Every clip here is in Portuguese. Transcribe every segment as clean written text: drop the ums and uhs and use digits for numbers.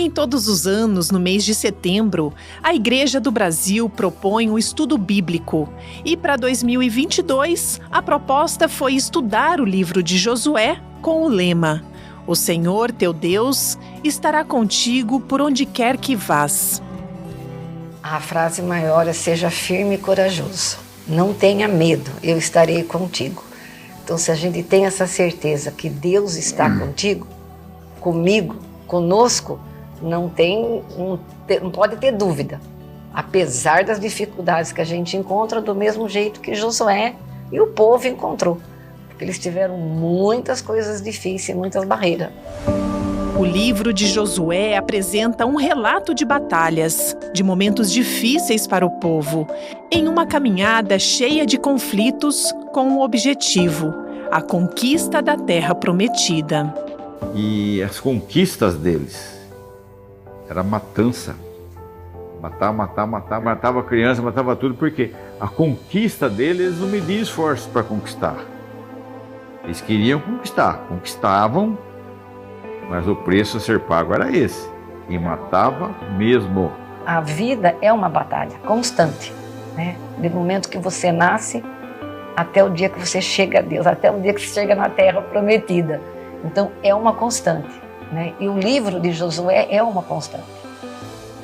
Em todos os anos, no mês de setembro, a Igreja do Brasil propõe o estudo bíblico. E para 2022, a proposta foi estudar o livro de Josué com o lema: O Senhor, teu Deus, estará contigo por onde quer que vás. A frase maior é: seja firme e corajoso. Não tenha medo, eu estarei contigo. Então, se a gente tem essa certeza que Deus está contigo, comigo, conosco, não pode ter dúvida. Apesar das dificuldades que a gente encontra, do mesmo jeito que Josué e o povo encontrou. Porque eles tiveram muitas coisas difíceis, muitas barreiras. O livro de Josué apresenta um relato de batalhas, de momentos difíceis para o povo, em uma caminhada cheia de conflitos com um objetivo: a conquista da terra prometida. E as conquistas deles era matança. Matava a criança, matava tudo, porque a conquista deles não media esforços para conquistar. Eles queriam conquistar, conquistavam, mas o preço a ser pago era esse. E matava mesmo. A vida é uma batalha constante, né? Do momento que você nasce até o dia que você chega a Deus, até o dia que você chega na terra prometida. Então é uma constante, né? E o livro de Josué é uma constante.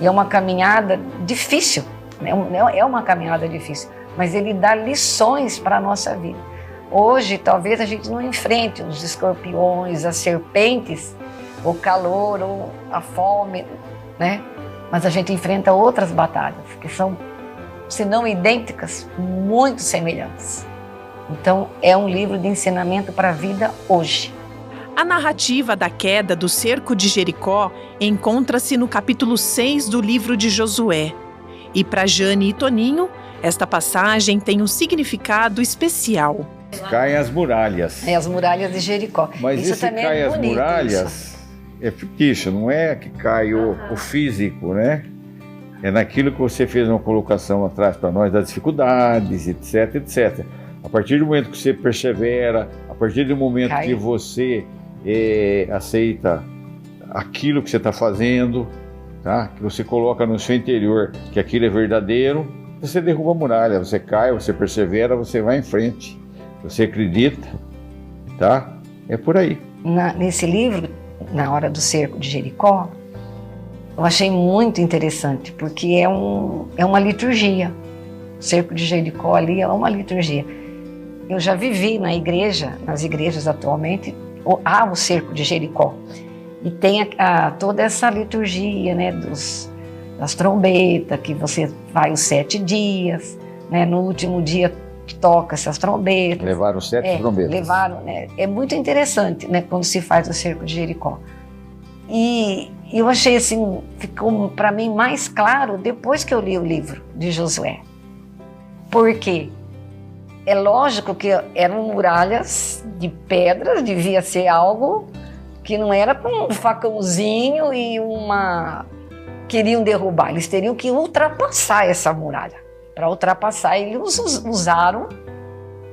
E é uma caminhada difícil, né? É uma caminhada difícil, mas ele dá lições para a nossa vida. Hoje talvez a gente não enfrente os escorpiões, as serpentes, o calor, ou a fome, né? Mas a gente enfrenta outras batalhas que são, se não idênticas, muito semelhantes. Então é um livro de ensinamento para a vida hoje. A narrativa da queda do cerco de Jericó encontra-se no capítulo 6 do livro de Josué. E para Jane e Toninho, esta passagem tem um significado especial. Caem as muralhas. É, as muralhas de Jericó. Mas isso esse também cai é as bonito, muralhas isso. É fictício, não é que cai o físico, né? É naquilo que você fez uma colocação atrás para nós, das dificuldades, etc, etc. A partir do momento que você persevera, a partir do momento que você aceita aquilo que você está fazendo, tá? Que você coloca no seu interior que aquilo é verdadeiro, você derruba a muralha, você cai, você persevera, você vai em frente, você acredita, tá? É por aí. Nesse livro, na hora do cerco de Jericó, eu achei muito interessante, porque é uma liturgia. O cerco de Jericó ali é uma liturgia. Eu já vivi na igreja, nas igrejas atualmente, há o cerco de Jericó. E tem toda essa liturgia, né, das trombetas, que você vai os 7 dias, né, no último dia toca-se as trombetas. Levaram 7 trombetas. Levaram, né? É muito interessante, né, quando se faz o cerco de Jericó. E eu achei assim, ficou para mim mais claro depois que eu li o livro de Josué. Por quê? É lógico que eram muralhas de pedras, devia ser algo que não era com um facãozinho e queriam derrubar, eles teriam que ultrapassar essa muralha. Para ultrapassar, eles usaram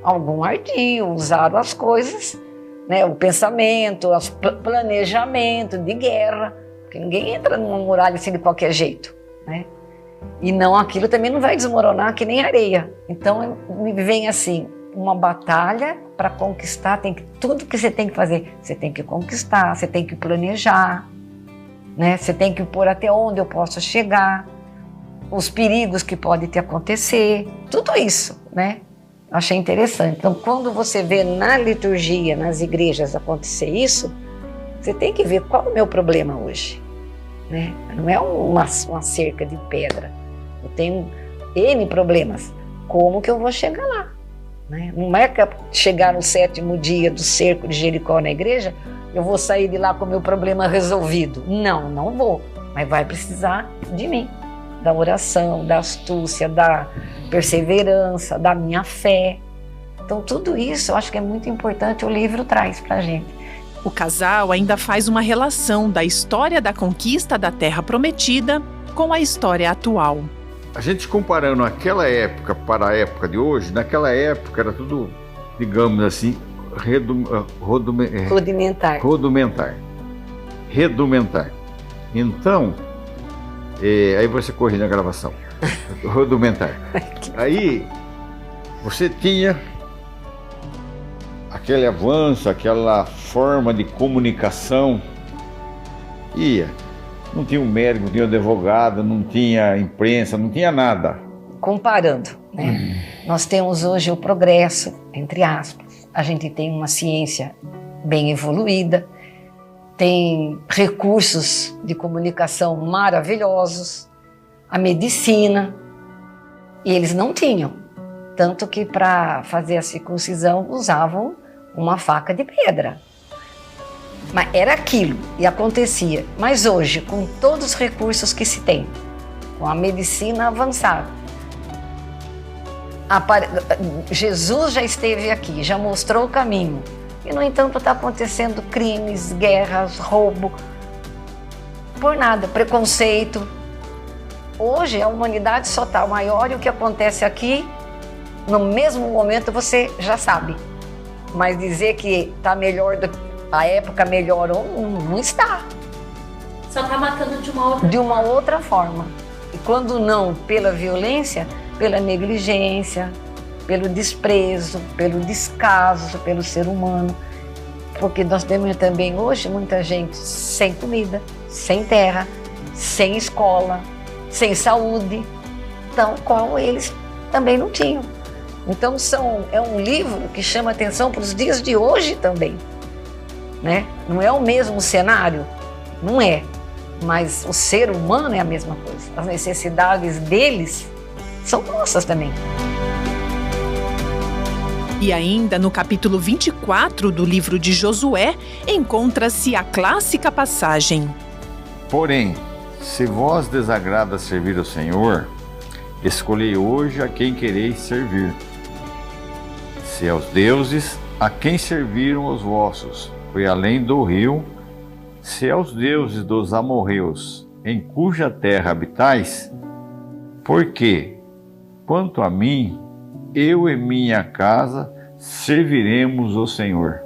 algum ardil, usaram as coisas, né, o pensamento, o planejamento de guerra, porque ninguém entra numa muralha assim de qualquer jeito, né? E não, aquilo também não vai desmoronar que nem areia. Então me vem assim, uma batalha para conquistar, tudo que você tem que fazer, você tem que conquistar, você tem que planejar, né? Você tem que pôr até onde eu posso chegar, os perigos que podem te acontecer, tudo isso, né? Achei interessante. Então, quando você vê na liturgia, nas igrejas acontecer isso, você tem que ver qual é o meu problema hoje, né? Não é uma cerca de pedra. Eu tenho N problemas. Como que eu vou chegar lá? Né? Não é que chegar no 7º dia do cerco de Jericó na igreja, eu vou sair de lá com o meu problema resolvido. Não, não vou. Mas vai precisar de mim. Da oração, da astúcia, da perseverança, da minha fé. Então tudo isso eu acho que é muito importante, o livro traz pra gente. O casal ainda faz uma relação da história da conquista da Terra Prometida com a história atual. A gente comparando aquela época para a época de hoje, naquela época era tudo, digamos assim, rudimentar. Então, aí você corrige a gravação, rudimentar. Aí você tinha aquele avanço, aquela forma de comunicação. Não tinha um médico, não tinha um advogado, não tinha imprensa, não tinha nada. Comparando, né? Nós temos hoje o progresso, entre aspas. A gente tem uma ciência bem evoluída, tem recursos de comunicação maravilhosos, a medicina, e eles não tinham. Tanto que para fazer a circuncisão usavam uma faca de pedra. Mas era aquilo e acontecia. Mas hoje, com todos os recursos que se tem, com a medicina avançada, Jesus já esteve aqui, já mostrou o caminho. E, no entanto, está acontecendo crimes, guerras, roubo, por nada, preconceito. Hoje a humanidade só está maior e o que acontece aqui, no mesmo momento você já sabe. Mas dizer que está melhor, a época melhorou, não está. Só está matando de uma outra forma. E quando não pela violência, pela negligência, pelo desprezo, pelo descaso pelo ser humano. Porque nós temos também hoje muita gente sem comida, sem terra, sem escola, sem saúde, então qual eles também não tinham. Então é um livro que chama atenção para os dias de hoje também, né? Não é o mesmo cenário, não é, mas o ser humano é a mesma coisa. As necessidades deles são nossas também. E ainda no capítulo 24 do livro de Josué, encontra-se a clássica passagem: Porém, se vós desagrada servir o Senhor, escolhei hoje a quem quereis servir. Se aos deuses, a quem serviram os vossos, foi além do rio, se aos deuses dos amorreus, em cuja terra habitais, porque, quanto a mim, eu e minha casa serviremos o Senhor.